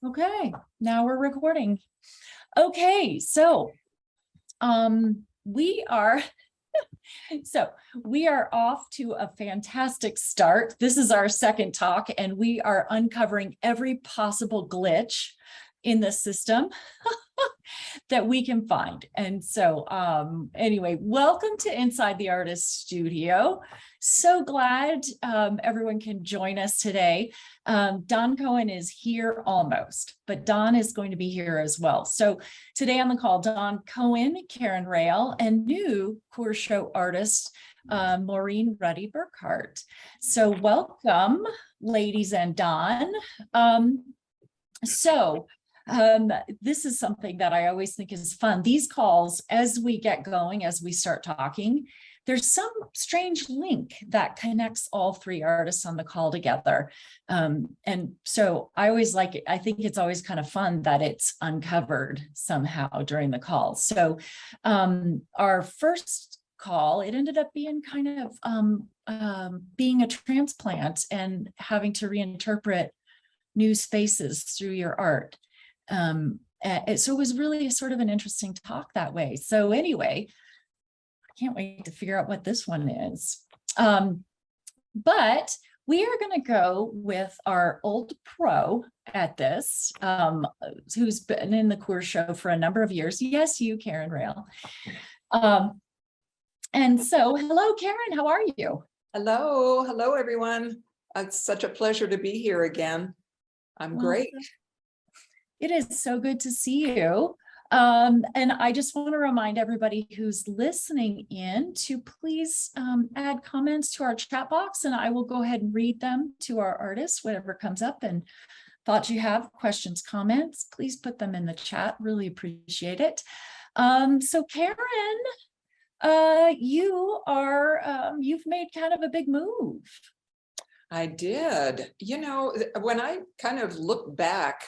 Okay, now we're recording. Okay, so we are we are off to a fantastic start. This is our second talk, and we are uncovering every possible glitch in the system that we can find. And so anyway, welcome to Inside the Artist Studio. So glad everyone can join us today. Don Cohen is here almost, but Don is going to be here as well. So today on the call, Don Cohen, Karen Rail, and new Core Show artist, Maureen Ruddy Burkhart. So welcome, ladies and Don. This is something that I always think is fun. These calls, as we get going, as we start talking, there's some strange link that connects all three artists on the call together. And so I always like it. I think it's always kind of fun that it's uncovered somehow during the call. So our first call, it ended up being kind of being a transplant and having to reinterpret new spaces through your art. So it was really sort of an interesting talk that way. So anyway, I can't wait to figure out what this one is. But we are going to go with our old pro at this, who's been in the Core Show for a number of years. Yes, you, Karen Rail. And so, hello, Karen, how are you? Hello, everyone. It's such a pleasure to be here again. I'm great. It is so good to see you. And I just want to remind everybody who's listening in to please add comments to our chat box, and I will go ahead and read them to our artists, whatever comes up. And thoughts you have, questions, comments, please put them in the chat. Really appreciate it. So Karen, you've made kind of a big move. I did. You know, when I kind of look back,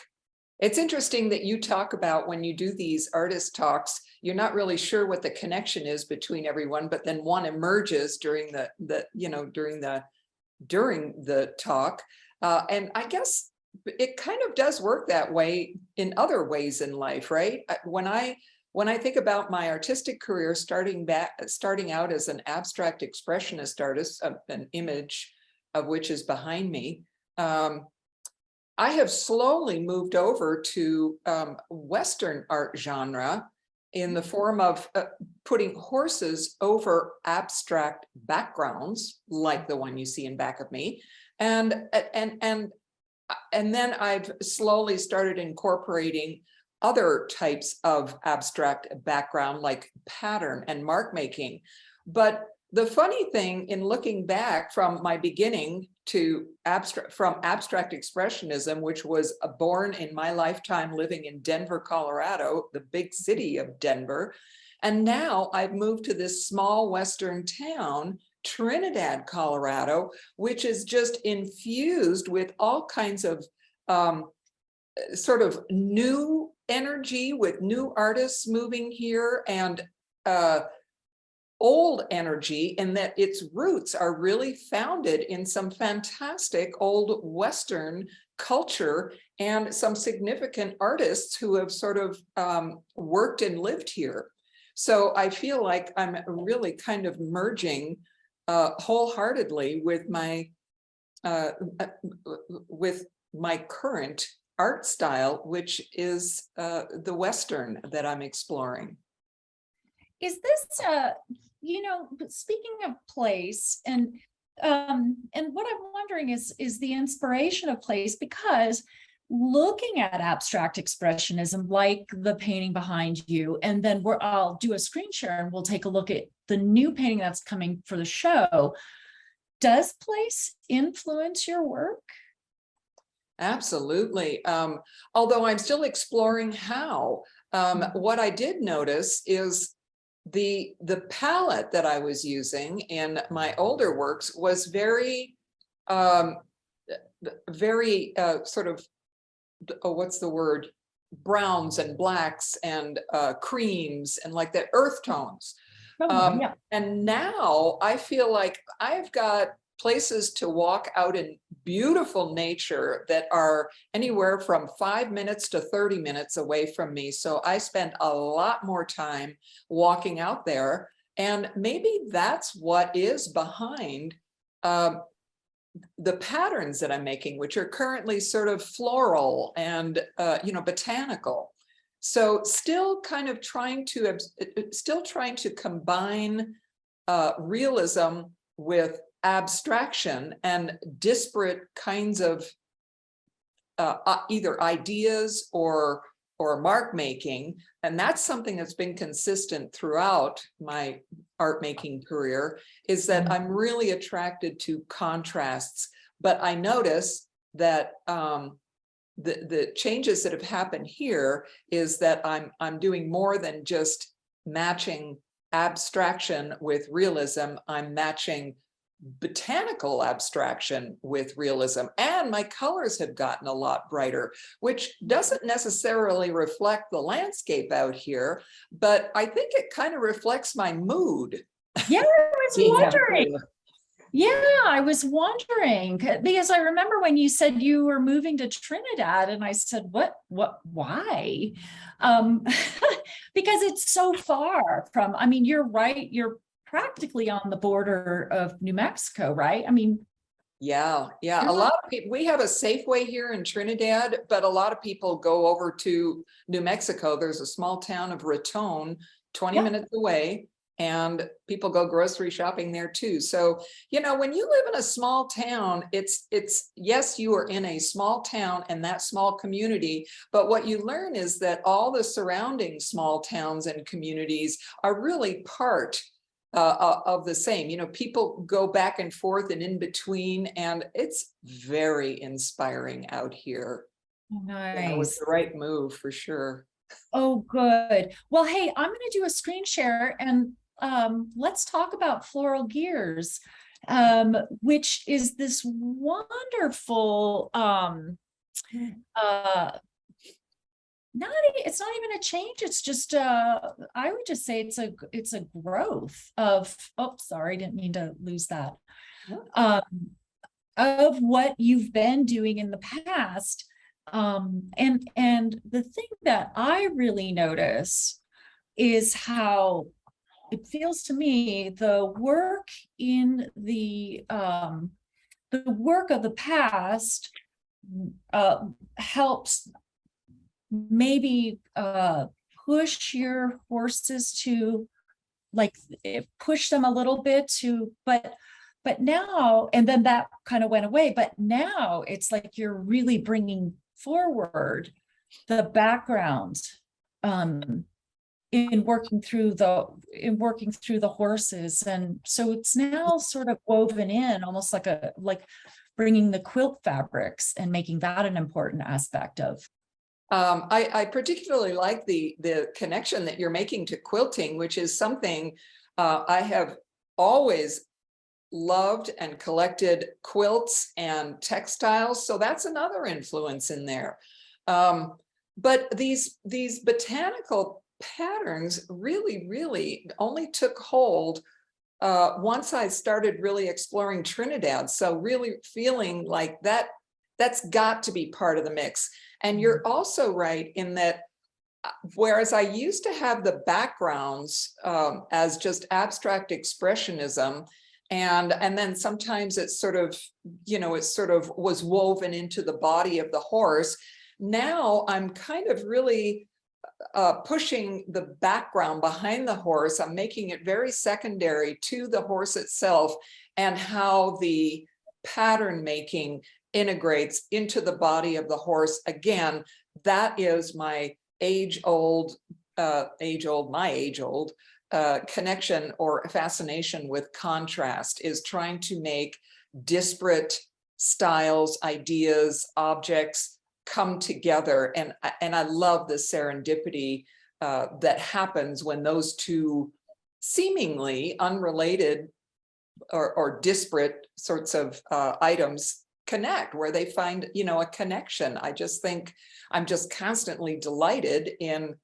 it's interesting that you talk about when you do these artist talks, you're not really sure what the connection is between everyone, but then one emerges during the talk. And I guess it kind of does work that way in other ways in life, right? When I think about my artistic career, starting out as an abstract expressionist artist, an image of which is behind me, I have slowly moved over to Western art genre in the form of putting horses over abstract backgrounds, like the one you see in back of me, and then I've slowly started incorporating other types of abstract background, like pattern and mark making. But the funny thing in looking back from my beginning to abstract expressionism, which was born in my lifetime living in Denver, Colorado, the big city of Denver. And now I've moved to this small Western town, Trinidad, Colorado, which is just infused with all kinds of sort of new energy, with new artists moving here, and old energy, in that its roots are really founded in some fantastic old Western culture and some significant artists who have sort of worked and lived here. So I feel like I'm really kind of merging wholeheartedly with my current art style, which is the Western that I'm exploring. Is this, speaking of place, and what I'm wondering is the inspiration of place, because looking at abstract expressionism, like the painting behind you, and then I'll do a screen share and we'll take a look at the new painting that's coming for the show. Does place influence your work? Absolutely. Although I'm still exploring how. What I did notice is the palette that I was using in my older works was very sort of, what's the word, browns and blacks and creams and like that, earth tones. Yeah. And now I feel like I've got places to walk out in beautiful nature that are anywhere from 5 minutes to 30 minutes away from me. So I spend a lot more time walking out there. And maybe that's what is behind the patterns that I'm making, which are currently sort of floral and, botanical. So still kind of trying to combine realism with abstraction and disparate kinds of either ideas or mark making. And that's something that's been consistent throughout my art making career, is that I'm really attracted to contrasts. But I notice that the changes that have happened here is that I'm doing more than just matching abstraction with realism. I'm matching botanical abstraction with realism, and my colors have gotten a lot brighter, which doesn't necessarily reflect the landscape out here, but I think it kind of reflects my mood. Yeah, I was wondering. Yeah, I was wondering, because I remember when you said you were moving to Trinidad, and I said, why? Because it's so far from, I mean, you're right, you're practically on the border of New Mexico, right? I mean, yeah. A lot of people, we have a Safeway here in Trinidad, but a lot of people go over to New Mexico. There's a small town of Raton, 20 minutes away, and people go grocery shopping there too. So, when you live in a small town, it's yes, you are in a small town and that small community, but what you learn is that all the surrounding small towns and communities are really part of the same. People go back and forth and in between, and it's very inspiring out here. nice. It was the right move for sure. Oh, good. Well, hey, I'm going to do a screen share, and let's talk about Floral Gears, which is this wonderful it's not even a change, it's just I would just say it's a growth of, oh, sorry, didn't mean to lose that, of what you've been doing in the past. And the thing that I really notice is how it feels to me the work in the work of the past helps maybe push your horses to, like, push them a little bit to, but now, and then that kind of went away, but now it's like you're really bringing forward the background in working through the horses. And so it's now sort of woven in almost like bringing the quilt fabrics and making that an important aspect of. I particularly like the connection that you're making to quilting, which is something I have always loved, and collected quilts and textiles. So that's another influence in there. But these botanical patterns really only took hold once I started really exploring Trinidad. So really feeling like that's got to be part of the mix. And you're also right in that, whereas I used to have the backgrounds as just abstract expressionism, and then sometimes it sort of was woven into the body of the horse. Now I'm kind of really pushing the background behind the horse. I'm making it very secondary to the horse itself, and how the pattern making integrates into the body of the horse. Again, that is my age-old connection or fascination with contrast, is trying to make disparate styles, ideas, objects come together. And I love the serendipity that happens when those two seemingly unrelated or disparate sorts of items connect, where they find, a connection. I just think I'm just constantly delighted in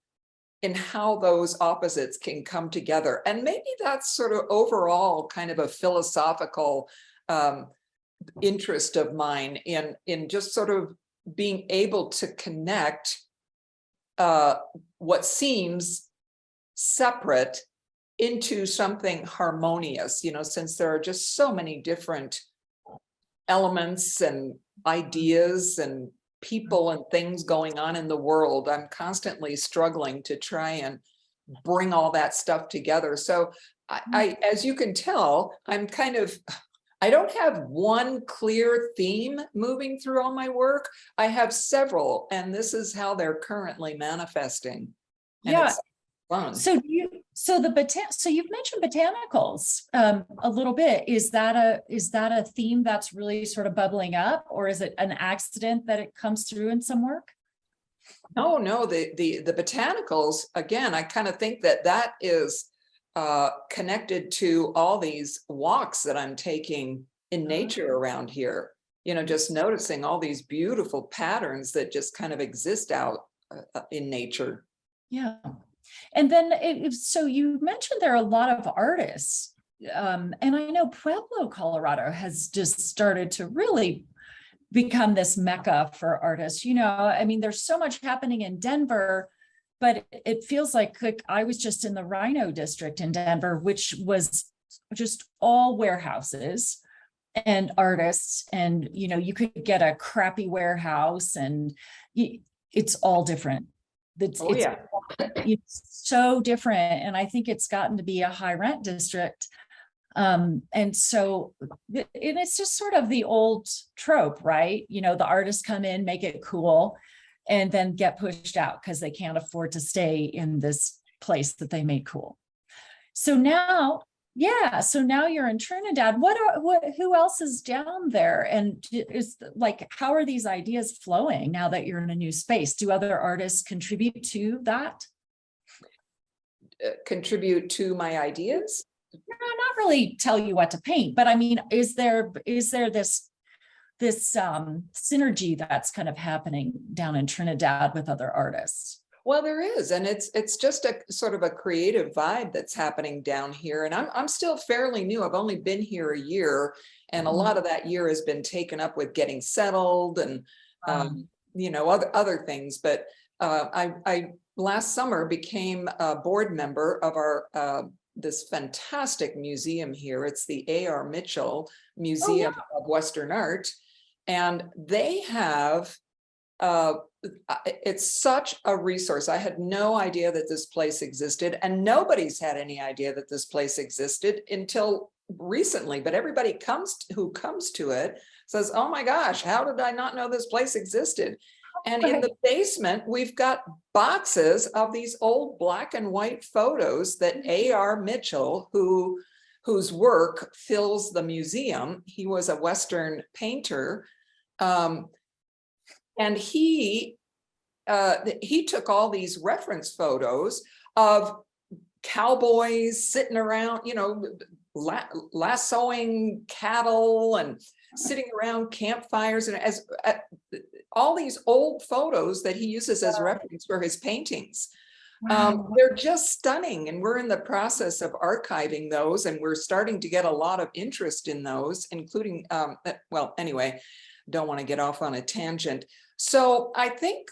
how those opposites can come together. And maybe that's sort of overall kind of a philosophical interest of mine in just sort of being able to connect what seems separate into something harmonious, since there are just so many different elements and ideas and people and things going on in the world. I'm constantly struggling to try and bring all that stuff together. So I as you can tell, I don't have one clear theme moving through all my work. I have several, and this is how they're currently manifesting. And Yeah. it's fun. So you've mentioned botanicals a little bit. Is that a theme that's really sort of bubbling up, or is it an accident that it comes through in some work? No, the botanicals, again, I kind of think that is connected to all these walks that I'm taking in nature around here, just noticing all these beautiful patterns that just kind of exist out in nature. Yeah. And then, so you mentioned there are a lot of artists, and I know Pueblo, Colorado has just started to really become this mecca for artists. I mean, there's so much happening in Denver, but it feels like I was just in the Rhino district in Denver, which was just all warehouses and artists. And, you could get a crappy warehouse and it's all different. It's so different. And I think it's gotten to be a high rent district. And so it's just sort of the old trope, right? The artists come in, make it cool, and then get pushed out because they can't afford to stay in this place that they made cool. So now you're in Trinidad. Who else is down there? And how are these ideas flowing now that you're in a new space? Do other artists contribute to that? Contribute to my ideas? Not really tell you what to paint, but I mean, is there this synergy that's kind of happening down in Trinidad with other artists? Well, there is, and it's just a sort of a creative vibe that's happening down here. And I'm still fairly new. I've only been here a year, and a lot of that year has been taken up with getting settled and other things. But I last summer became a board member of our this fantastic museum here. It's the A.R. Mitchell Museum of Western Art, and they have it's such a resource. I had no idea that this place existed, and nobody's had any idea that this place existed until recently. But everybody who comes to it says, "Oh my gosh, how did I not know this place existed?" And in the basement, we've got boxes of these old black and white photos that A.R. Mitchell, whose work fills the museum. He was a Western painter. And he took all these reference photos of cowboys sitting around, lassoing cattle and sitting around campfires, and all these old photos that he uses as reference for his paintings. They're just stunning, and we're in the process of archiving those, and we're starting to get a lot of interest in those, including, well, anyway, don't want to get off on a tangent. So I think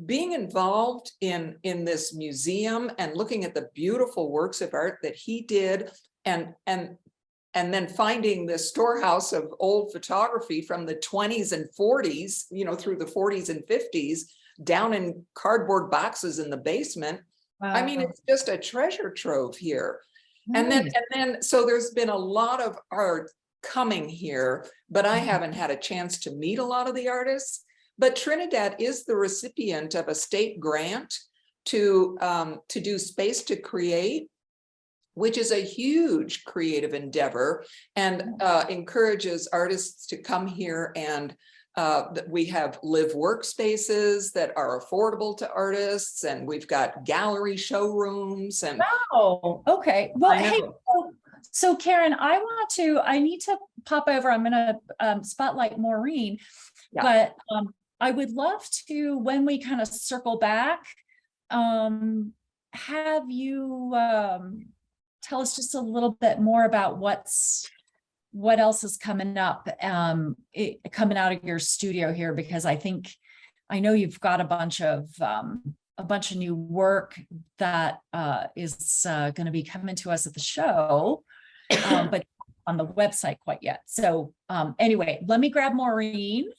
being involved in this museum and looking at the beautiful works of art that he did, and then finding this storehouse of old photography from the 20s and 40s, through the 40s and 50s, down in cardboard boxes in the basement. Wow. I mean, it's just a treasure trove here. Nice. And then, so there's been a lot of art coming here, but I haven't had a chance to meet a lot of the artists. But Trinidad is the recipient of a state grant to do Space to Create, which is a huge creative endeavor, and encourages artists to come here. And we have live workspaces that are affordable to artists, and we've got gallery showrooms. And wow, okay. Well, hey, so Karen, I need to pop over. I'm going to spotlight Maureen, but I would love to, when we kind of circle back, have you tell us just a little bit more about what's what else is coming up, coming out of your studio here, because I know you've got a bunch of new work that is going to be coming to us at the show, but on the website quite yet. So anyway, let me grab Maureen.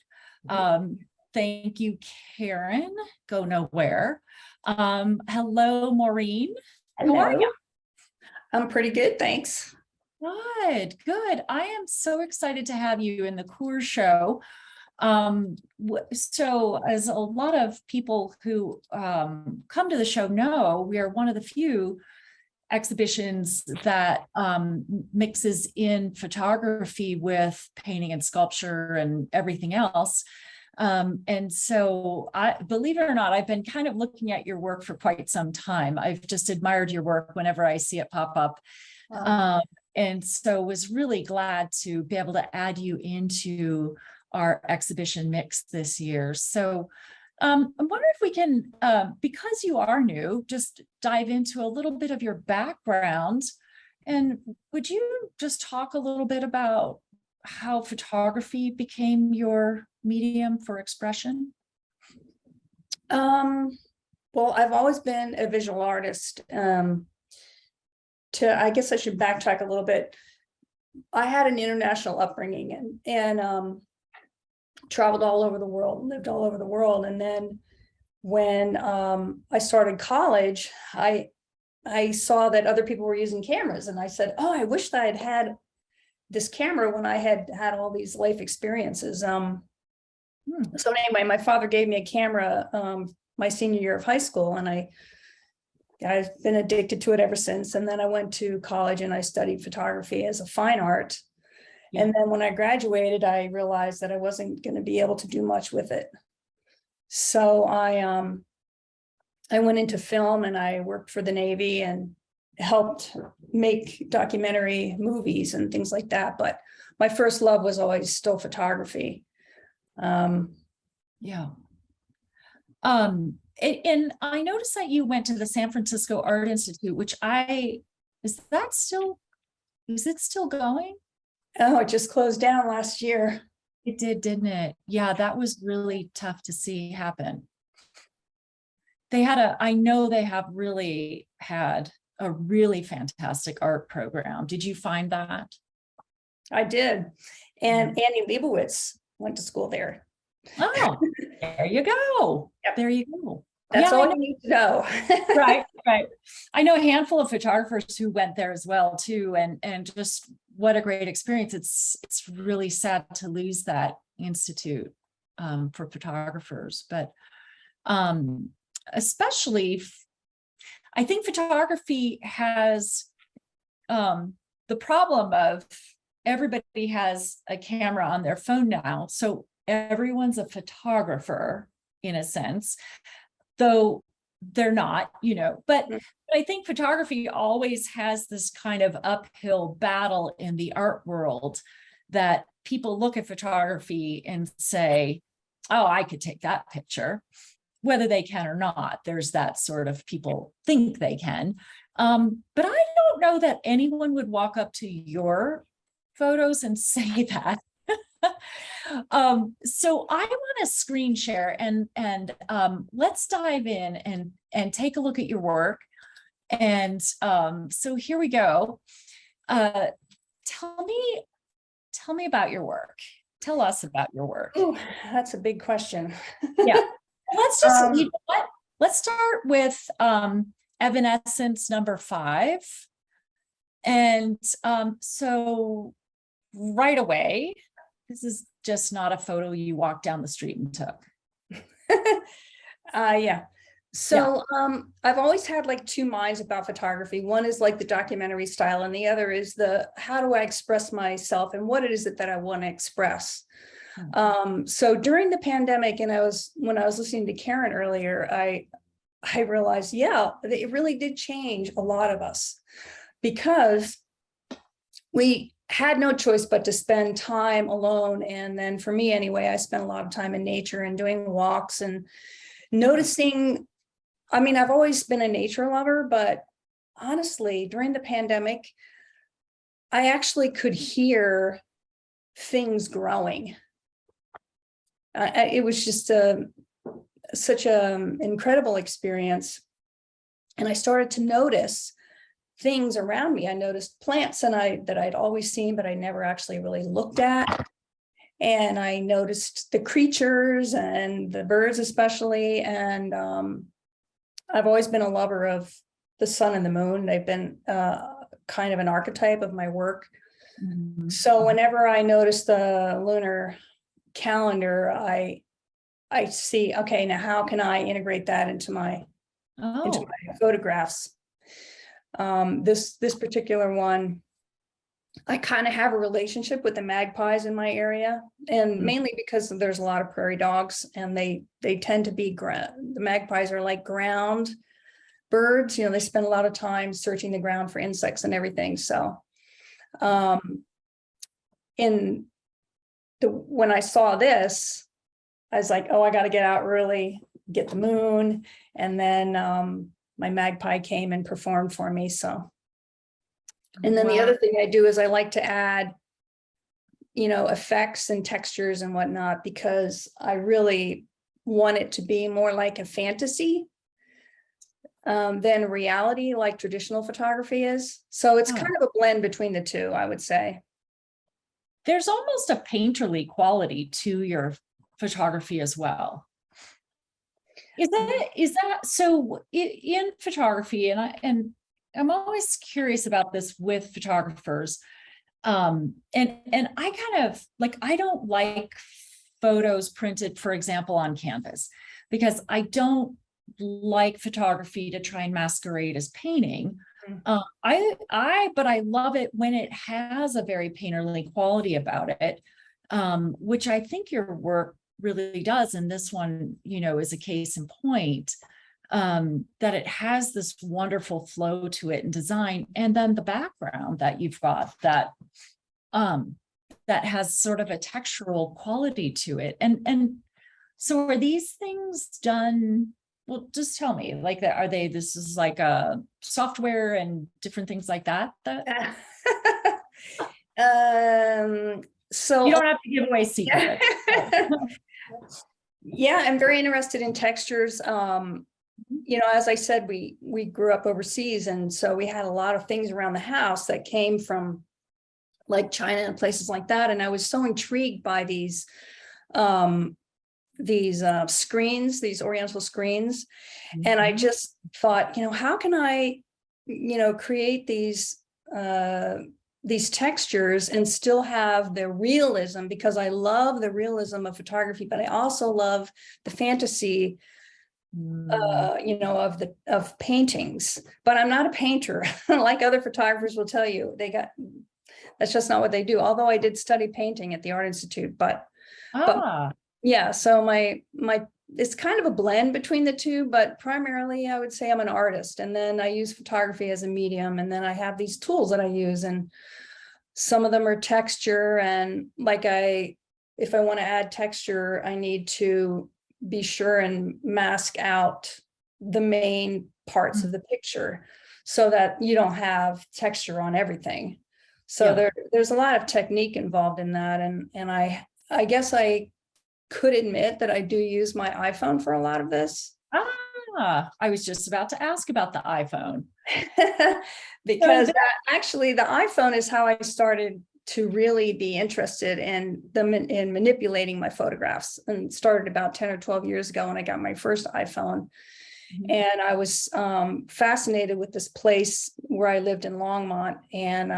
Thank you, Karen. Go nowhere. Hello, Maureen. Hello. How are you? I'm pretty good, thanks. Good, good. I am so excited to have you in the Coors Show. So as a lot of people who come to the show know, we are one of the few exhibitions that mixes in photography with painting and sculpture and everything else. And so believe it or not, I've been kind of looking at your work for quite some time. I've just admired your work whenever I see it pop up. Wow. And so was really glad to be able to add you into our exhibition mix this year. So I wonder if we can, because you are new, just dive into a little bit of your background. And would you just talk a little bit about how photography became your medium for expression? Well, I've always been a visual artist. I guess I should backtrack a little bit. I had an international upbringing and traveled all over the world, lived all over the world. And then when I started college, I saw that other people were using cameras, and I said, oh, I wish that I'd had this camera when I had all these life experiences. So anyway, my father gave me a camera my senior year of high school, and I've been addicted to it ever since. And then I went to college and I studied photography as a fine art. Yeah. And then when I graduated, I realized that I wasn't going to be able to do much with it. So I went into film, and I worked for the Navy and helped make documentary movies and things like that. But my first love was always still photography. Yeah. And I noticed that you went to the San Francisco Art Institute, which is it still going? Oh, it just closed down last year. It did, didn't it? Yeah, that was really tough to see happen. I know they have really had a really fantastic art program. Did you find that? I did. And Annie Leibovitz went to school there. Oh, there you go. Yep. There you go. That's all you need to know. Right. I know a handful of photographers who went there as well too, and just what a great experience. It's really sad to lose that institute for photographers, but especially I think photography has the problem of everybody has a camera on their phone now, so everyone's a photographer in a sense, though they're not, but I think photography always has this kind of uphill battle in the art world, that people look at photography and say, oh, I could take that picture, whether they can or not. There's that sort of, people think they can. But I don't know that anyone would walk up to your photos and say that. So I want to screen share and let's dive in and take a look at your work. And so here we go. Tell me about your work. Tell us about your work. Ooh, that's a big question. Yeah. Let's just, you know what? Let's start with Evanescence number 5. And so right away, this is just not a photo you walked down the street and took. Yeah. So I've always had like two minds about photography. One is like the documentary style, and the other is how do I express myself and what is it that I want to express? So during the pandemic, and when I was listening to Karen earlier, I realized, yeah, it really did change a lot of us, because we had no choice but to spend time alone. And then for me anyway, I spent a lot of time in nature and doing walks and noticing. I mean, I've always been a nature lover, but honestly, during the pandemic, I actually could hear things growing. It was just such an incredible experience. And I started to notice things around me. I noticed plants that I'd always seen, but I never actually really looked at. And I noticed the creatures and the birds especially. And I've always been a lover of the sun and the moon. They've been kind of an archetype of my work. Mhm. So whenever I notice the lunar calendar, I see, okay, now how can I integrate that into my Oh, photographs? This particular one, I kind of have a relationship with the magpies in my area, and mainly because there's a lot of prairie dogs, and they tend to be the magpies are like ground birds. You know, they spend a lot of time searching the ground for insects and everything. So, when I saw this, I was like, oh, I got to get out early, get the moon, and then my magpie came and performed for me. So. And then the other thing I do is I like to add, effects and textures and whatnot, because I really want it to be more like a fantasy than reality, like traditional photography is. So it's kind of a blend between the two, I would say. There's almost a painterly quality to your photography as well. Is that so in photography? And I'm always curious about this with photographers. And I kind of like, I don't like photos printed, for example, on canvas, because I don't like photography to try and masquerade as painting. But I love it when it has a very painterly quality about it, which I think your work really does. And this one, is a case in point. That it has this wonderful flow to it and design, and then the background that you've got that has sort of a textural quality to it. And so are these things done? Well, just tell me, like, this is like a software and different things like that? So you don't have to give away secrets. Yeah, I'm very interested in textures. As I said, we grew up overseas, and so we had a lot of things around the house that came from like China and places like that. And I was so intrigued by these screens, these Oriental screens. And I just thought, how can I, create these textures and still have the realism, because I love the realism of photography, but I also love the fantasy of paintings. But I'm not a painter. Like other photographers will tell you, that's just not what they do. Although I did study painting at the Art Institute, but yeah, so my it's kind of a blend between the two, but primarily I would say I'm an artist, and then I use photography as a medium, and then I have these tools that I use, and some of them are texture, and if I want to add texture, I need to be sure and mask out the main parts of the picture so that you don't have texture on everything. So there's a lot of technique involved in that. And I guess I could admit that I do use my iPhone for a lot of this. I was just about to ask about the iPhone. Because actually the iPhone is how I started to really be interested in manipulating my photographs, and started about 10 or 12 years ago when I got my first iPhone. And I was fascinated with this place where I lived in Longmont, and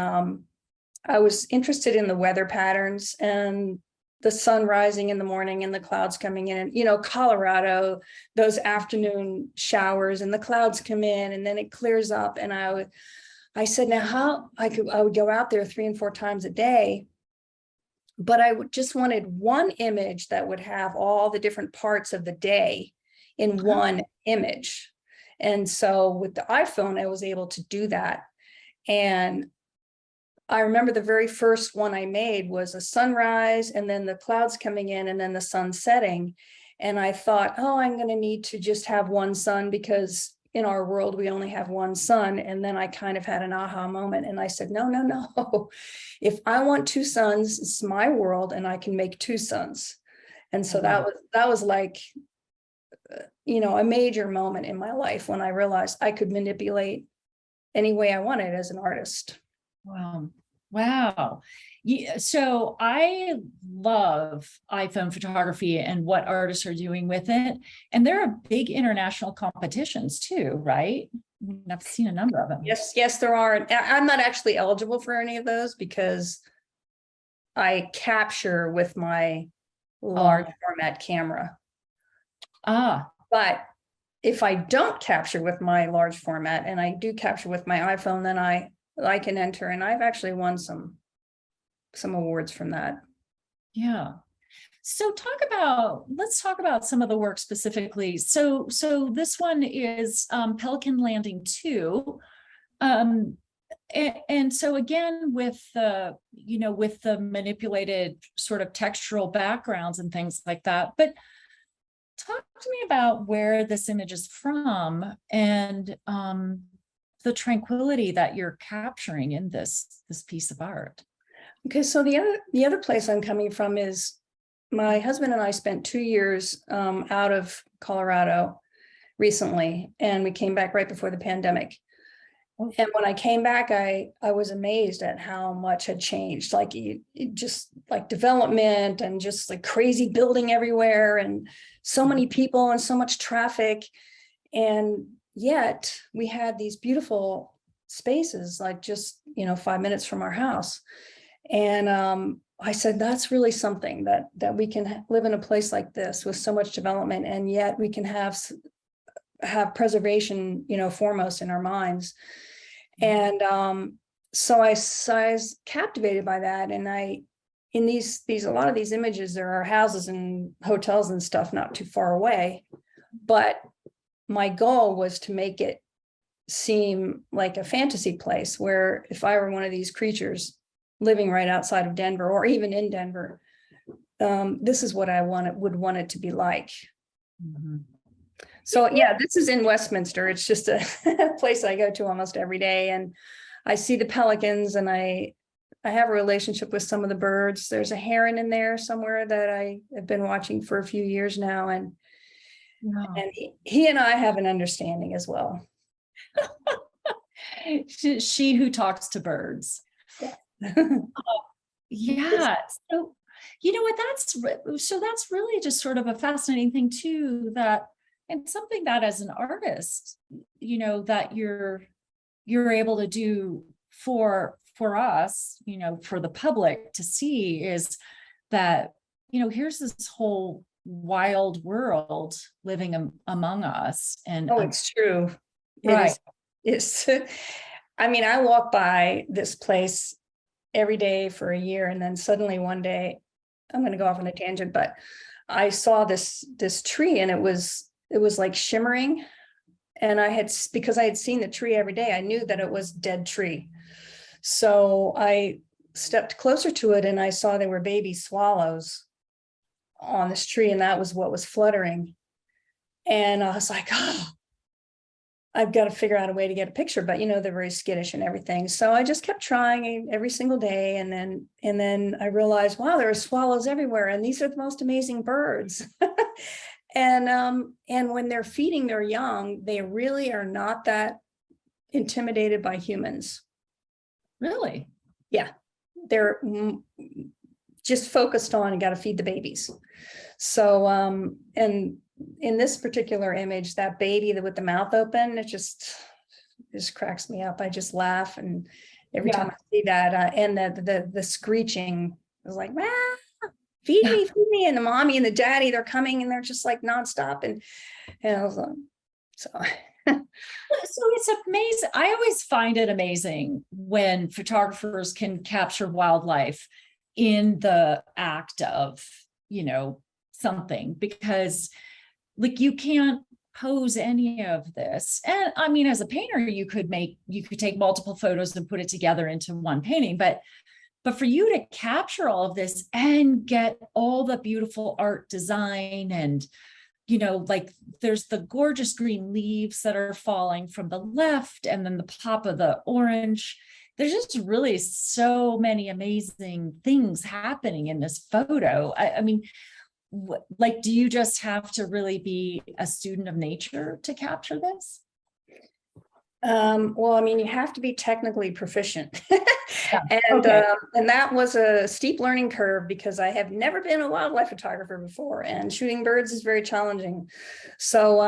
I was interested in the weather patterns and the sun rising in the morning and the clouds coming in. Colorado, those afternoon showers and the clouds come in and then it clears up. And I said, now how I would go out there 3 and 4 times a day, but I just wanted one image that would have all the different parts of the day in one image. And so with the iPhone, I was able to do that. And I remember the very first one I made was a sunrise, and then the clouds coming in, and then the sun setting. And I thought, oh, I'm going to need to just have one sun, because in our world, we only have one son. And then I kind of had an aha moment and I said, no, no, no. If I want two sons, it's my world and I can make two sons. And so that was like, a major moment in my life when I realized I could manipulate any way I wanted as an artist. Wow. Wow. Yeah, so I love iPhone photography and what artists are doing with it. And there are big international competitions too, right? I've seen a number of them. Yes, there are. I'm not actually eligible for any of those because I capture with my large format camera. But if I don't capture with my large format and I do capture with my iPhone, then I can enter, and I've actually won some awards from that. Yeah. So let's talk about some of the work specifically. So this one is Pelican Landing 2. And so again, with the manipulated sort of textural backgrounds and things like that, but talk to me about where this image is from and the tranquility that you're capturing in this piece of art. Okay, so the other place I'm coming from is my husband and I spent 2 years out of Colorado recently, and we came back right before the pandemic. And when I came back, I was amazed at how much had changed, like just like development and just like crazy building everywhere and so many people and so much traffic. And yet we had these beautiful spaces, like just, 5 minutes from our house. And I said, that's really something that we can live in a place like this with so much development, and yet we can have preservation, foremost in our minds. And so I was captivated by that. And in a lot of these images, there are houses and hotels and stuff not too far away. But my goal was to make it seem like a fantasy place where if I were one of these creatures living right outside of Denver or even in Denver, this is what I would want it to be like. Mm-hmm. So yeah, this is in Westminster. It's just a place I go to almost every day, and I see the pelicans, and I have a relationship with some of the birds. There's a heron in there somewhere that I have been watching for a few years now, and he and I have an understanding as well. She who talks to birds. Yeah. So what, that's really just sort of a fascinating thing too, and something that as an artist, that you're able to do for us, for the public to see, is that, here's this whole wild world living among us. And it's true. Right. It's I mean, I walk by this place every day for a year, and then suddenly one day, I'm going to go off on a tangent, but I saw this tree, and it was like shimmering, and because I had seen the tree every day, I knew that it was dead tree. So I stepped closer to it, and I saw there were baby swallows on this tree, and that was what was fluttering. And I was like, oh, I've got to figure out a way to get a picture, but they're very skittish and everything. So I just kept trying every single day. And then I realized, wow, there are swallows everywhere. And these are the most amazing birds. And when they're feeding their young, they really are not that intimidated by humans. Really? Yeah. They're just focused on, got to feed the babies. So, and in this particular image, that baby with the mouth open, it just cracks me up. I just laugh, and every time I see that, and the screeching is like, ah, feed me, and the mommy and the daddy, they're coming, and they're just like nonstop, and I was like, so. So it's amazing. I always find it amazing when photographers can capture wildlife in the act of, something, because like you can't pose any of this. And I mean, as a painter, you could take multiple photos and put it together into one painting, but for you to capture all of this and get all the beautiful art design and, like there's the gorgeous green leaves that are falling from the left, and then the pop of the orange. There's just really so many amazing things happening in this photo. I mean, like, do you just have to really be a student of nature to capture this? Well, I mean, you have to be technically proficient. Yeah. And Okay. and that was a steep learning curve because I have never been a wildlife photographer before, and shooting birds is very challenging. So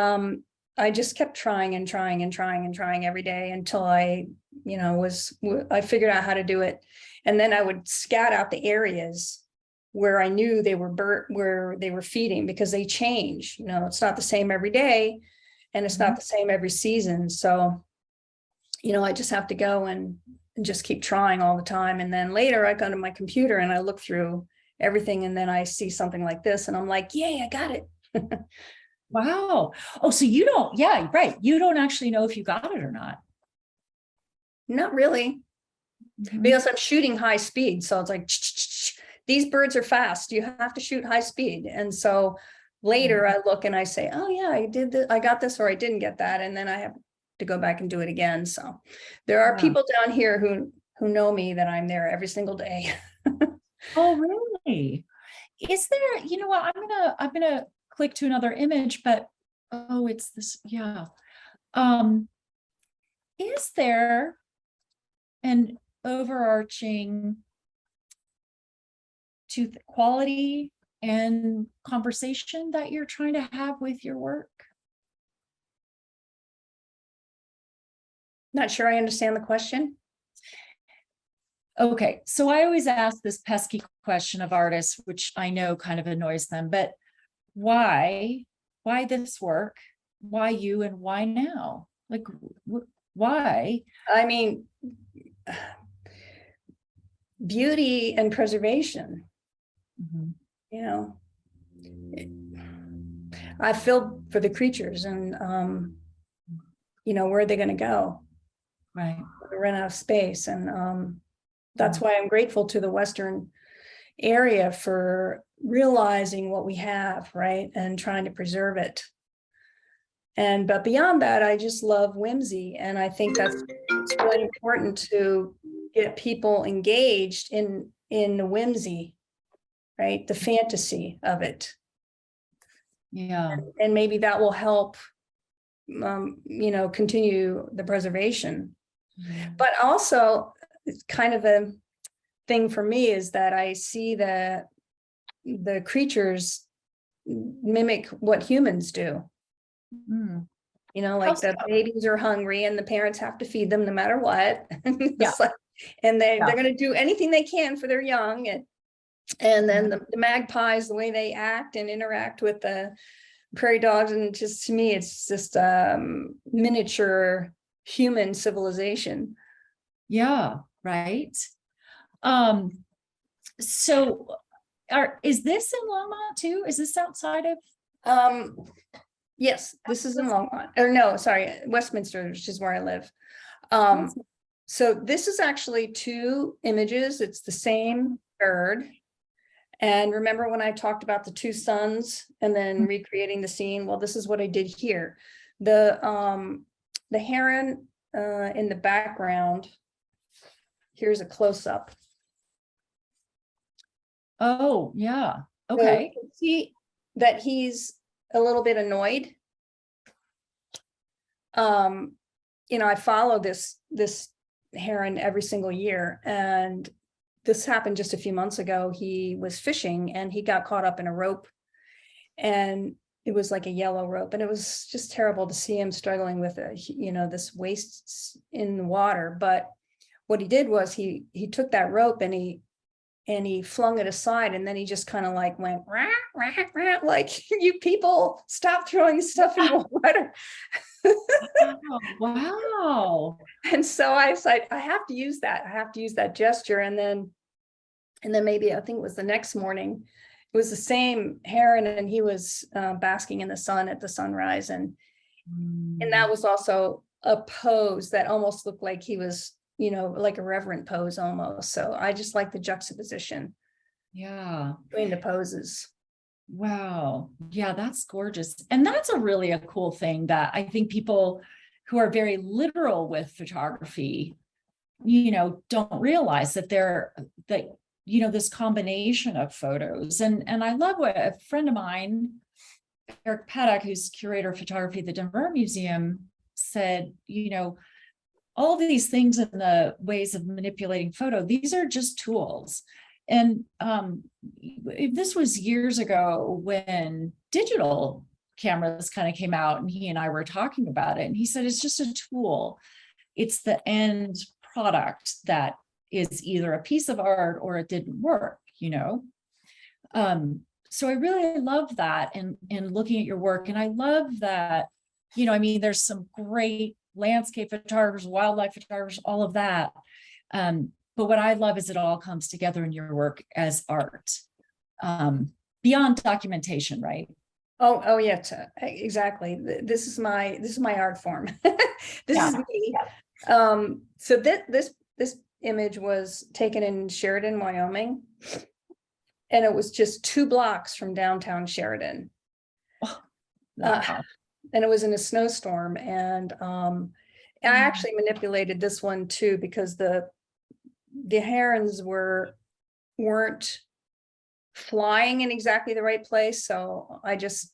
I just kept trying and trying and trying and trying every day until I, I figured out how to do it. And then I would scout out the areas where I knew they were where they were feeding, because they change. It's not the same every day, and it's not the same every season. So I just have to go and just keep trying all the time. And then later I go to my computer and I look through everything, and then I see something like this and I'm like, yay, I got it. Wow. Oh, so you don't, yeah, right. You don't actually know if you got it or not. Not really, because I'm shooting high speed. So it's like, these birds are fast. You have to shoot high speed. And so later I look and I say, oh yeah, I did this, I got this, or I didn't get that. And then I have to go back and do it again. So there are people down here who know me, that I'm there every single day. Oh, really? Is there, you know what, I'm gonna click to another image, but oh, it's this, yeah. Is there an overarching to quality and conversation that you're trying to have with your work? Not sure I understand the question. Okay, so I always ask this pesky question of artists, which I know kind of annoys them, but why this work? Why you, and why now? Like, why? I mean, beauty and preservation. I feel for the creatures, and where are they going to go? Right. They run out of space. And that's why I'm grateful to the Western area for realizing what we have, right, and trying to preserve it. But beyond that, I just love whimsy, and I think it's really important to get people engaged in the whimsy, right, the fantasy of it. Yeah. And maybe that will help continue the preservation. But also, it's kind of a thing for me is that I see that the creatures mimic what humans do. Like the babies are hungry and the parents have to feed them no matter what. And they're going to do anything they can for their young. And then the magpies, the way they act and interact with the prairie dogs, and just, to me, it's just miniature human civilization. Yeah, right. So is this in Longmont too? Is this outside of? Yes, this is in Longmont, or no, sorry, Westminster, which is where I live. So this is actually two images. It's the same bird. And remember when I talked about the two suns and then recreating the scene? Well, this is what I did here. The heron in the background. Here's a close-up. Oh, yeah. Okay. So you can see that he's a little bit annoyed. I follow this heron every single year, and this happened just a few months ago. He was fishing and he got caught up in a rope, and it was like a yellow rope, and it was just terrible to see him struggling with this waste in the water. But what he did was he took that rope and he flung it aside, and then he just kind of like went rah, rah, rah, like, you people stop throwing stuff in the water. Oh, wow. And so I said, I have to use that gesture. And then maybe, I think it was the next morning, it was the same heron, and he was basking in the sun at the sunrise. And that was also a pose that almost looked like he was, like a reverent pose almost. So I just like the juxtaposition between the poses. Wow. Yeah, that's gorgeous. And that's a cool thing that I think people who are very literal with photography, don't realize that this combination of photos. And I love what a friend of mine, Eric Paddock, who's curator of photography at the Denver Art Museum, said, all of these things and the ways of manipulating photo, these are just tools. And this was years ago when digital cameras kind of came out, and he and I were talking about it. And he said, it's just a tool. It's the end product that is either a piece of art or it didn't work, So I really love that in looking at your work. And I love that, there's some great landscape photographers, wildlife photographers, all of that. But what I love is it all comes together in your work as art, beyond documentation, right? Oh, yeah, exactly. This is my art form. This is me. So this image was taken in Sheridan, Wyoming, and it was just 2 blocks from downtown Sheridan. Wow. And it was in a snowstorm, and I actually manipulated this one too, because the herons weren't flying in exactly the right place, so I just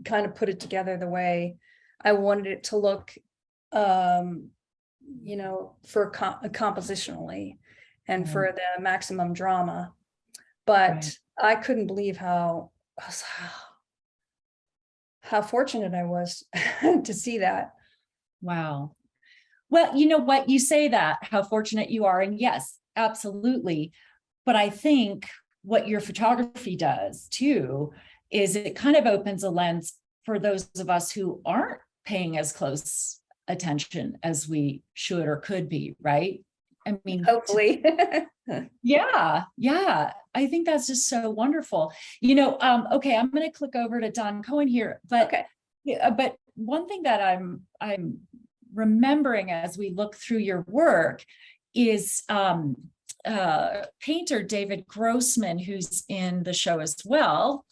kind of put it together the way I wanted it to look, for compositionally and for the maximum drama. But I couldn't believe how fortunate I was to see that. Wow. Well, you know what, you say that, how fortunate you are. And yes, absolutely. But I think what your photography does too, is it kind of opens a lens for those of us who aren't paying as close attention as we should or could be, right? I mean, hopefully. Yeah. I think that's just so wonderful. Okay, I'm going to click over to Don Cohen here, but Okay. But one thing that I'm remembering as we look through your work is painter David Grossman, who's in the show as well.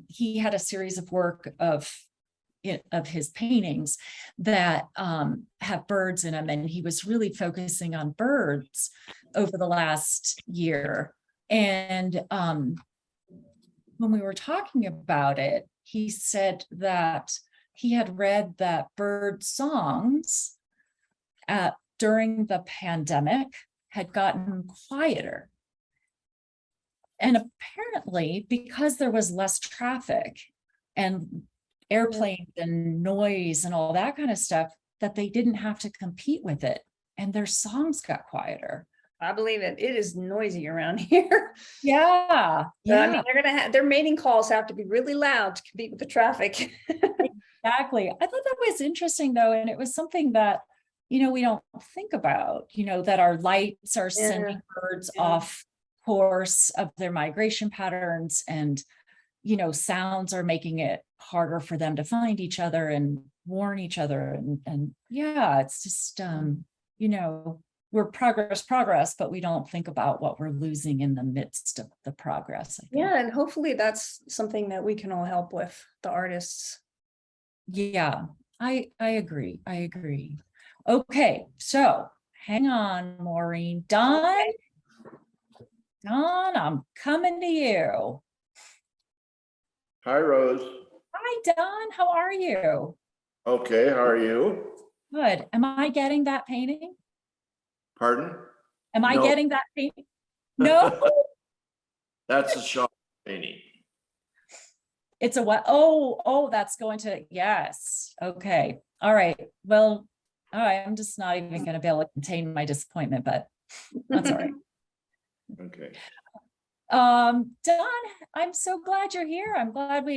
He had a series of work of his paintings that have birds in them, and he was really focusing on birds over the last year. And when we were talking about it, he said that he had read that bird songs during the pandemic had gotten quieter. And apparently, because there was less traffic and airplanes and noise and all that kind of stuff, that they didn't have to compete with it, and their songs got quieter. I believe it. It is noisy around here. Yeah. So, I mean, they're gonna have their mating calls have to be really loud to compete with the traffic. Exactly. I thought that was interesting though, and it was something that we don't think about. That our lights are sending birds off course of their migration patterns, and sounds are making it harder for them to find each other and warn each other. And it's just we're progress, but we don't think about what we're losing in the midst of the progress. I think. Yeah, and hopefully that's something that we can all help with, the artists. Yeah, I agree. Okay, so hang on, Maureen. Don, I'm coming to you. Hi, Rose. Hi, Don. How are you? Okay, how are you? Good. Am I getting that painting? Pardon? Am I getting that painting? No. That's a shot painting. It's a what? Oh, that's going to, yes. Okay. All right. Well, all right. I'm just not even going to be able to contain my disappointment, but that's all right. Okay. Don, I'm so glad you're here. I'm glad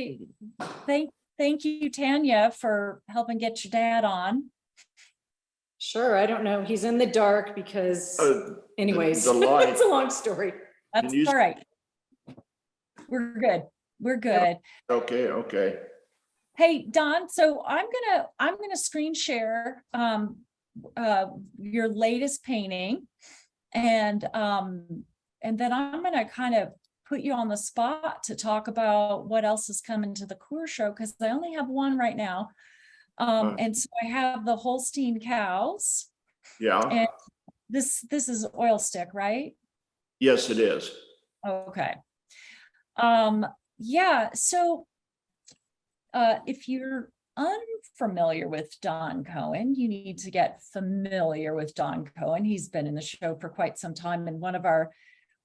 thank you, Tanya, for helping get your dad on. Sure, I don't know. He's in the dark because anyways, the line. it's a long story. That's all right. We're good. Okay. Hey, Don, so I'm gonna screen share your latest painting, and then I'm gonna kind of put you on the spot to talk about what else is coming to the Coor Show, because I only have one right now. And so I have the Holstein cows, Yeah, and this is oil stick, right? yes, it is. Okay. Yeah, so if you're unfamiliar with Don Cohen, you need to get familiar with Don Cohen. He's been in the show for quite some time, and one of our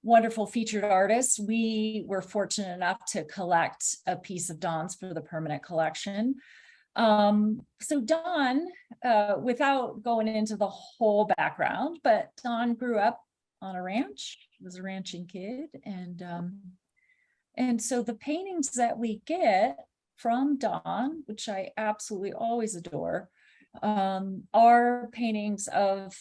wonderful featured artists. We were fortunate enough to collect a piece of Don's for the permanent collection. So Don, without going into the whole background, but Don grew up on a ranch, was a ranching kid, and so the paintings that we get from Don, which I absolutely always adore, are paintings of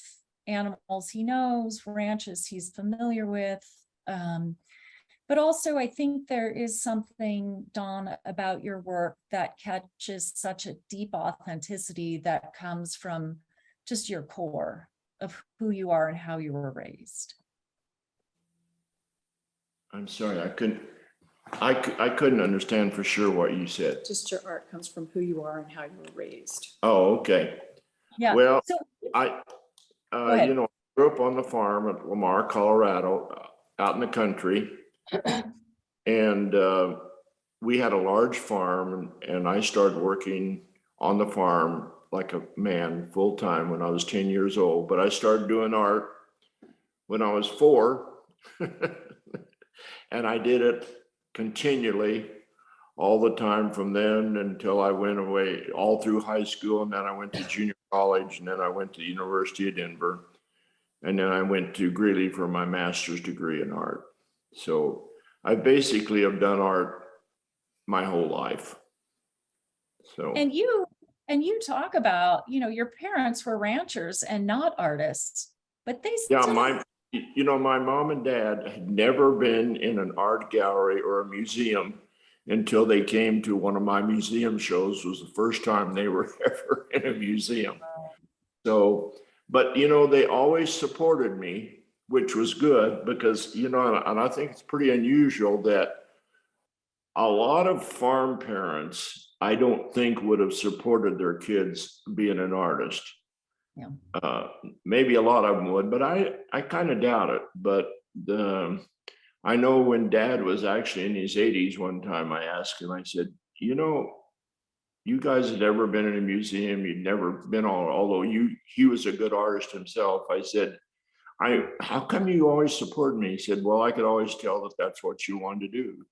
animals he knows, ranches he's familiar with. But also I think there is something, Don, about your work that catches such a deep authenticity that comes from just your core of who you are and how you were raised. I'm sorry, I couldn't understand for sure what you said. Just your art comes from who you are and how you were raised. Oh, okay. Yeah. Well, So I, ahead. you know, I grew up on the farm at Lamar, Colorado, out in the country. And we had a large farm, and I started working on the farm like a man full time when I was 10 years old. But I started doing art when I was 4. And I did it continually all the time from then until I went away all through high school. And then I went to junior college, and then I went to the University of Denver. And then I went to Greeley for my master's degree in art. So I basically have done art my whole life. So and you talk about, your parents were ranchers and not artists, but they yeah, still my mom and dad had never been in an art gallery or a museum until they came to one of my museum shows. Was the first time they were ever in a museum. So, but they always supported me, which was good because, and I think it's pretty unusual that a lot of farm parents, I don't think would have supported their kids being an artist. Yeah. Maybe a lot of them would, but I kind of doubt it. But I know when Dad was actually in his 80s, one time I asked him, I said, you guys had never been in a museum, you'd never been although he was a good artist himself. I said, how come you always supported me? He said, well, I could always tell that that's what you wanted to do.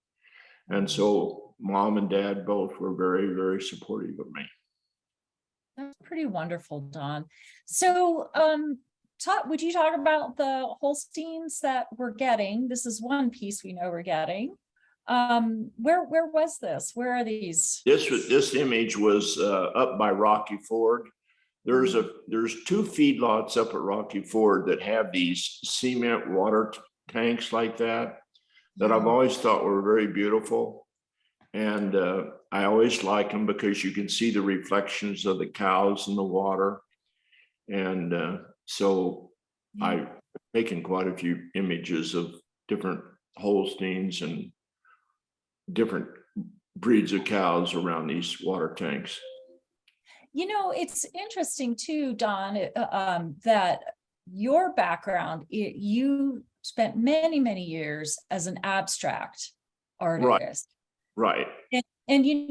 And so Mom and Dad both were very, very supportive of me. That's pretty wonderful, Don. So would you talk about the Holsteins that we're getting? This is one piece we know we're getting. Where was this? Where are these? This image was up by Rocky Ford. There's 2 feedlots up at Rocky Ford that have these cement water tanks like that I've always thought were very beautiful. And I always like them because you can see the reflections of the cows in the water. And so I've taken quite a few images of different Holsteins and different breeds of cows around these water tanks. It's interesting too, Don, that your background, you spent many, many years as an abstract artist. Right. And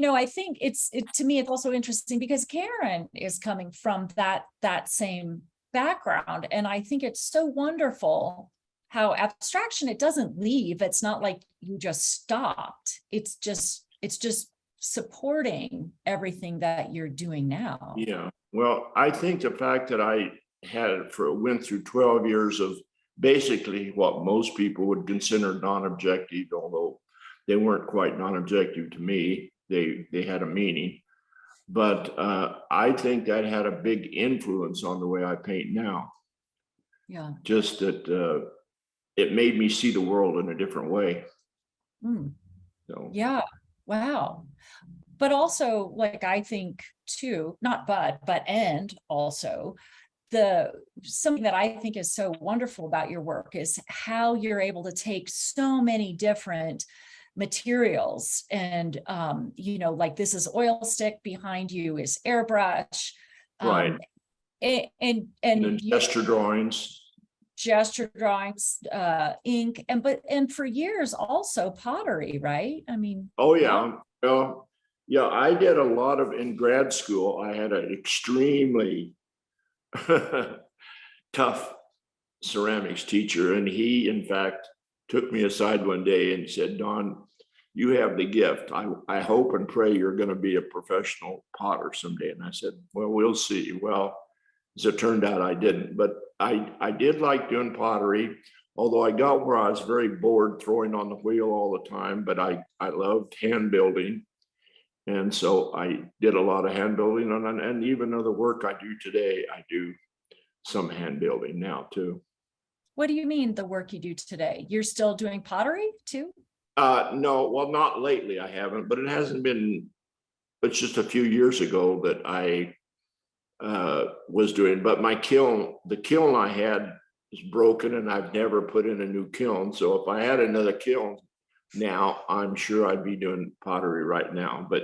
I think to me, it's also interesting because Karen is coming from that same background. And I think it's so wonderful how abstraction, it doesn't leave. It's not like you just stopped. It's just supporting everything that you're doing now. Yeah. Well, I think the fact that I went through 12 years of basically what most people would consider non-objective, although they weren't quite non-objective to me. They had a meaning. But I think that had a big influence on the way I paint now. Yeah. Just that it made me see the world in a different way. So. Yeah. Wow. But also, like, I think too, not but, and also, something that I think is so wonderful about your work is how you're able to take so many different materials and, like this is oil stick, behind you is airbrush. Right. And then gesture drawings. gesture drawings, ink, and for years also pottery, right? I mean. Oh, yeah. Well, yeah, I did a lot of, in grad school, I had an extremely tough ceramics teacher. And he, in fact, took me aside one day and said, Don, you have the gift. I hope and pray you're going to be a professional potter someday. And I said, well, we'll see. Well, as it turned out, I didn't, but I did like doing pottery, although I got where I was very bored throwing on the wheel all the time, but I loved hand building. And so I did a lot of hand building, and even other work I do today, I do some hand building now too. What do you mean the work you do today? You're still doing pottery too? No, well, not lately I haven't, but it hasn't been, it's just a few years ago that I was doing, but my kiln, the kiln I had is broken and I've never put in a new kiln. So if I had another kiln now, I'm sure I'd be doing pottery right now, but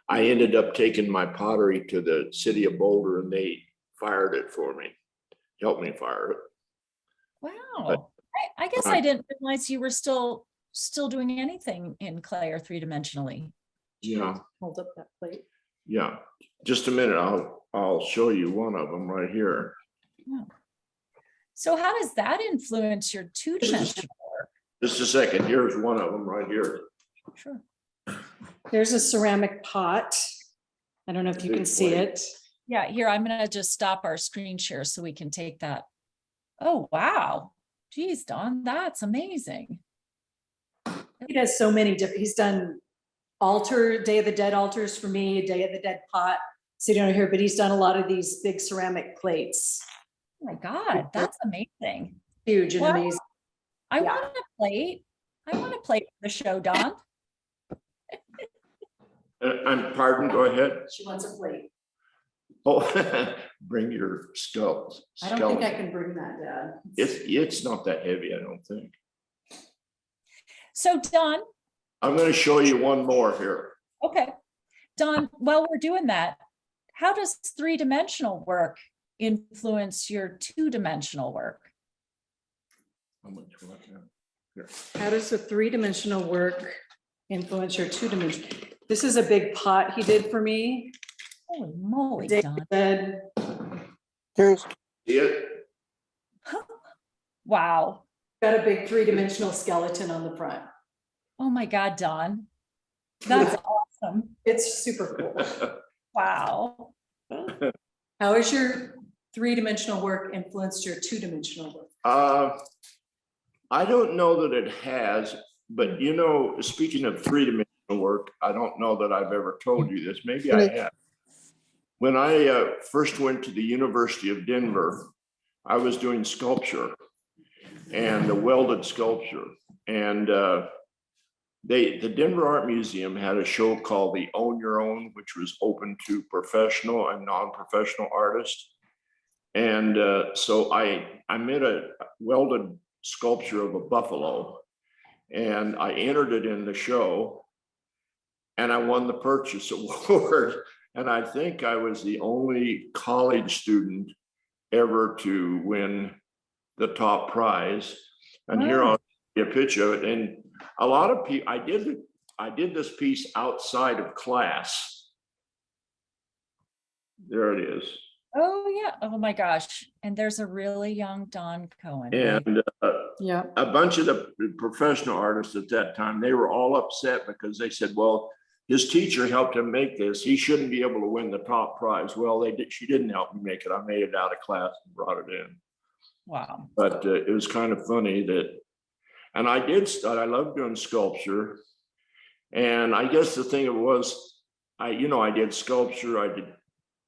I ended up taking my pottery to the city of Boulder and they fired it for me, helped me fire it. Wow. I guess I didn't realize you were still doing anything in clay or three-dimensionally. Yeah. Hold up that plate. Yeah. Just a minute. I'll show you one of them right here. Yeah. So how does that influence your two-dimensional work? Just a second. Here's one of them right here. Sure. There's a ceramic pot. I don't know if you can see it. Yeah, here, I'm gonna just stop our screen share so we can take that. Oh, wow. Geez, Don, that's amazing. He does so many different, he's done Day of the Dead altars for me, Day of the Dead pot, sitting over here, but he's done a lot of these big ceramic plates. Oh my God, that's amazing. Huge and Well, amazing. I Yeah. want a plate. I want a plate for the show, Don. Pardon, go ahead. She wants a plate. Oh, bring your skull. I don't think I can bring that, Dad. It's not that heavy, I don't think. So Don, I'm going to show you one more here. okay. Don, while we're doing that, how does three-dimensional work influence your two-dimensional work? How much was that? Here. How does the three-dimensional work influence your two-dimensional? This is a big pot he did for me. Holy moly, Day Don. Dead. See it? Wow. Got a big three-dimensional skeleton on the front. Oh my God, Don. That's awesome. It's super cool. Wow. How has your three-dimensional work influenced your two-dimensional work? I don't know that it has, but speaking of three-dimensional work, I don't know that I've ever told you this. Maybe I have. When I first went to the University of Denver, I was doing sculpture and the welded sculpture. And the Denver Art Museum had a show called the Own Your Own, which was open to professional and non-professional artists. And so I made a welded sculpture of a buffalo and I entered it in the show and I won the purchase award. And I think I was the only college student ever to win the top prize. And Wow. here I'll see a picture of it. And a lot of people, I did this piece outside of class. There it is. Oh yeah. Oh my gosh. And there's a really young Don Cohen. And Yeah. a bunch of the professional artists at that time, they were all upset because they said, well, his teacher helped him make this. He shouldn't be able to win the top prize. Well, she didn't help me make it. I made it out of class and brought it in. Wow. But it was kind of funny that, and I love doing sculpture. And I guess the thing was, I did sculpture, I did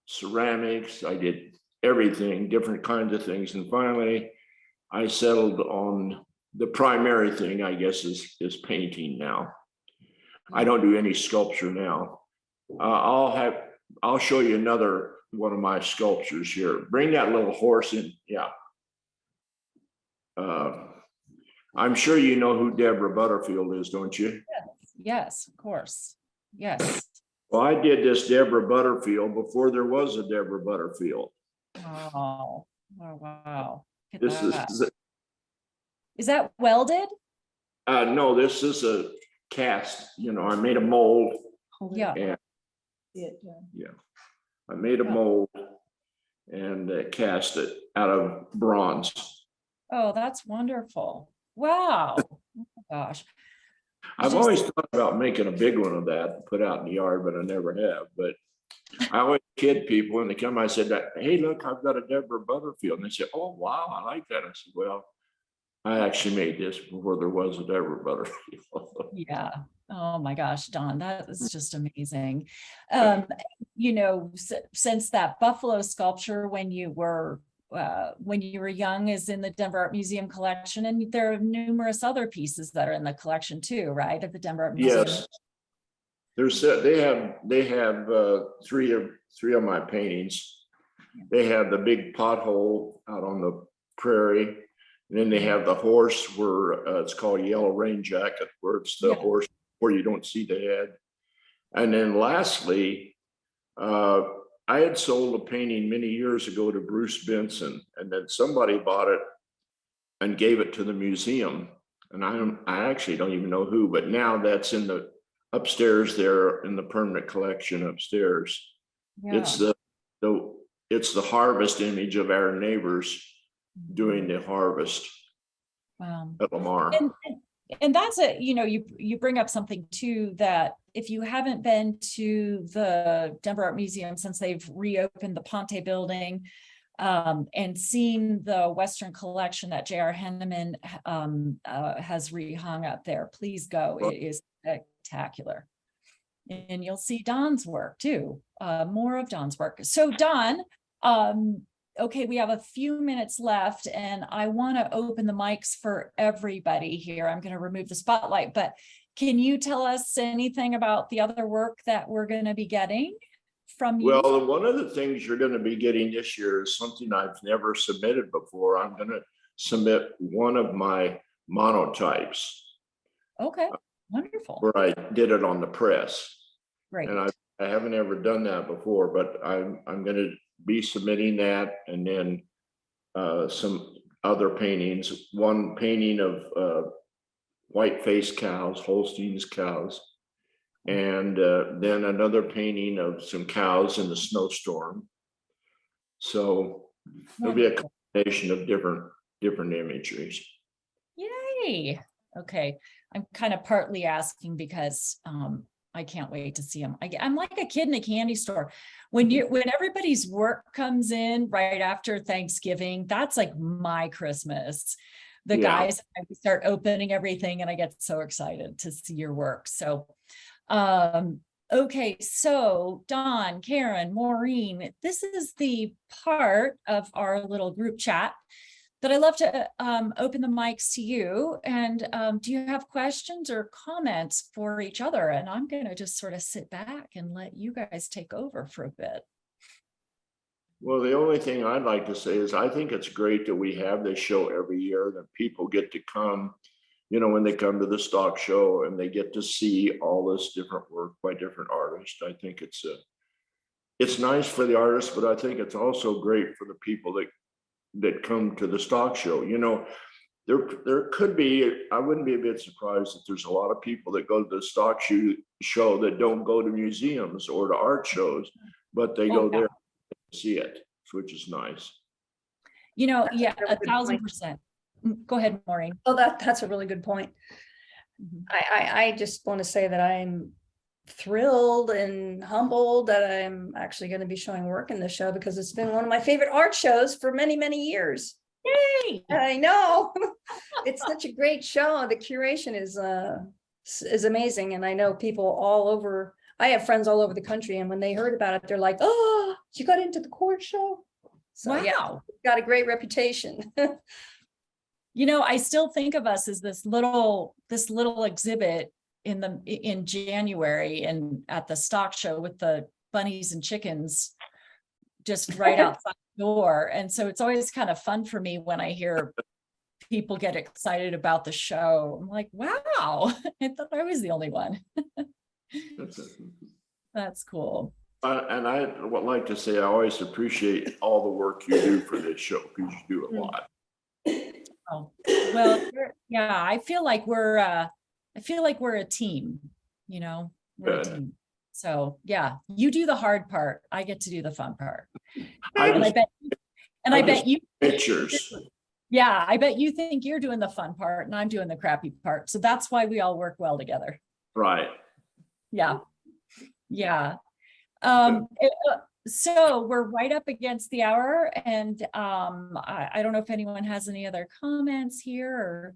ceramics, I did everything, different kinds of things. And finally, I settled on the primary thing, I guess, is painting now. I don't do any sculpture now. I'll show you another one of my sculptures here. Bring that little horse in. Yeah. I'm sure you know who Deborah Butterfield is, don't you? Yes, of course. Yes. Well, I did this Deborah Butterfield before there was a Deborah Butterfield. Oh, wow. Look at This that. is Is that welded? no, this is a cast. You know, I made a mold. Yeah. And See it, yeah. I made a Yeah. mold and cast it out of bronze. Oh, that's wonderful. Wow. Oh my gosh. I've Just- always thought about making a big one of that and put out in the yard, but I never have. But I always kid people when they come. I said, "Hey, look, I've got a Deborah Butterfield," and they said, "Oh, wow, I like that." I said, "Well, I actually made this before there was a Deborah Butterfield." Yeah. Oh my gosh, Don, that is just amazing. You know, since that buffalo sculpture when you were young is in the Denver Art Museum collection, and there are numerous other pieces that are in the collection too, right? At the Denver Art Museum. Yes, they have three of my paintings. They have the big pothole out on the prairie, and then they have the horse where it's called Yellow Rain Jacket, where it's the Yeah. horse where you don't see the head. And then lastly, I had sold a painting many years ago to Bruce Benson, and then somebody bought it and gave it to the museum. And I actually don't even know who, but now that's in the upstairs there in the permanent collection upstairs. Yeah. It's the harvest image of our neighbors doing the harvest Wow. at Lamar. And that's you bring up something too, that if you haven't been to the Denver Art Museum since they've reopened the Ponte building, and seen the Western collection that J.R. Henneman has rehung up there, please go. It is spectacular. And you'll see Don's work too, more of Don's work. So Don, okay, we have a few minutes left and I want to open the mics for everybody here. I'm going to remove the spotlight, but can you tell us anything about the other work that we're going to be getting from you? Well, one of the things you're going to be getting this year is something I've never submitted before. I'm going to submit one of my monotypes. Okay, wonderful. Where I did it on the press. Great. And I haven't ever done that before, but I'm going to be submitting that, and then some other paintings. One painting of white-faced cows, Holstein's cows, and then another painting of some cows in the snowstorm. So there'll be a combination of different imageries. Yay. Okay. I'm kind of partly asking because I can't wait to see them. I'm like a kid in a candy store. When everybody's work comes in right after Thanksgiving, that's like my Christmas. The guys start opening everything and I get so excited to see your work. So, okay. So Don, Karen, Maureen, this is the part of our little group chat that I love to open the mics to you. And do you have questions or comments for each other? And I'm going to just sort of sit back and let you guys take over for a bit. Well, the only thing I'd like to say is I think it's great that we have this show every year, that people get to come, you know, when they come to the stock show and they get to see all this different work by different artists. I think it's nice for the artists, but I think it's also great for the people that come to the stock show. You know, there could be, I wouldn't be a bit surprised if there's a lot of people that go to the stock show that don't go to museums or to art shows, but they go there to see it, which is nice. You know, That's yeah, a really good 1,000%. Go ahead, Maureen. Oh, that's a really good point. Mhm. I just want to say that I'm thrilled and humbled that I'm actually going to be showing work in the show, because it's been one of my favorite art shows for many, many years. Yay! I know. It's such a great show. The curation is amazing. And I know people all over, I have friends all over the country, and when they heard about it, they're like, "Oh, you got into the court show?" So Wow. yeah, it's got a great reputation. You know, I still think of us as this little exhibit in January and at the stock show with the bunnies and chickens just right outside the door. And so it's always kind of fun for me when I hear people get excited about the show. I'm like, wow, I thought I was the only one. That's cool. And I would like to say, I always appreciate all the work you do for this show, because you do a lot. Oh, well, yeah, I feel like we're a team, you know, we're a Good. team. So yeah, you do the hard part. I get to do the fun part. I And I just bet, and I bet just you, pictures. yeah, I bet you think you're doing the fun part and I'm doing the crappy part. So that's why we all work well together. Right. Yeah. Yeah. So we're right up against the hour, and I don't know if anyone has any other comments here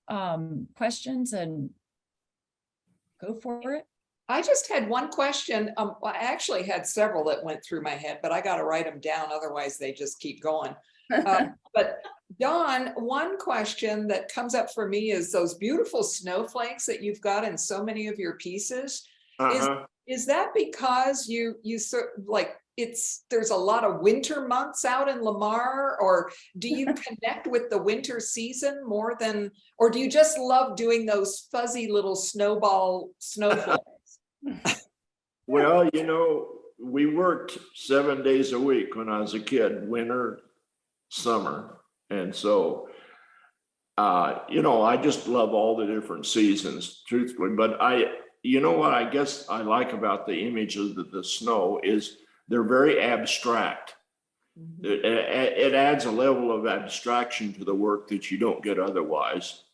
or questions, and go for it. I just had one question. I actually had several that went through my head, but I got to write them down. Otherwise they just keep going. But Dawn, one question that comes up for me is those beautiful snowflakes that you've got in so many of your pieces. Is that because you like there's a lot of winter months out in Lamar, or do you connect with the winter season more than, or do you just love doing those fuzzy little snowflakes? Well, you know, we worked 7 days a week when I was a kid, winter, summer. And so, you know, I just love all the different seasons, truthfully. But you know what I guess I like about the images of the snow is they're very abstract. It adds a level of abstraction to the work that you don't get otherwise,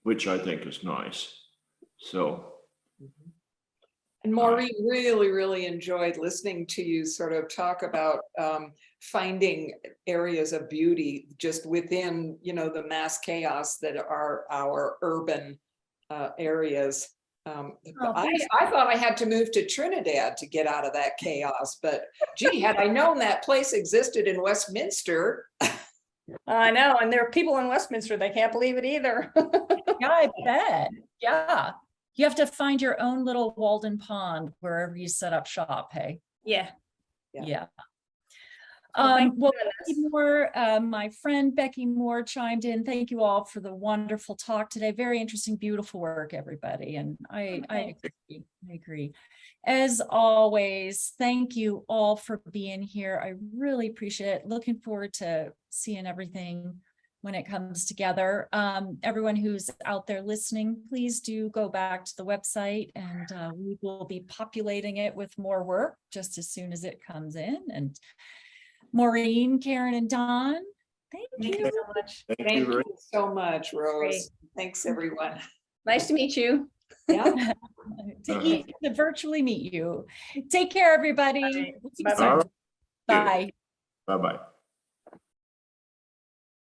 which I think is nice. So. And Maureen really, really enjoyed listening to you sort of talk about finding areas of beauty just within, you know, the mass chaos that are our urban areas. I thought I had to move to Trinidad to get out of that chaos, but gee, had I known that place existed in Westminster. I know, and there are people in Westminster, they can't believe it either. Yeah, I bet. Yeah. You have to find your own little Walden Pond wherever you set up shop, hey? Yeah. Yeah. Well, Becky Moore, my friend Becky Moore chimed in. Thank you all for the wonderful talk today. Very interesting, beautiful work, everybody. And I agree. As always, thank you all for being here. I really appreciate it. Looking forward to seeing everything when it comes together. Everyone who's out there listening, please do go back to the website, and we will be populating it with more work just as soon as it comes in. And Maureen, Karen, and Dawn, thank you so much. Thank you so much, Rose. Great. Thanks, everyone. Nice to meet you. Yeah. to virtually meet you. Take care, everybody. Bye. Bye-bye. Bye. Bye-bye.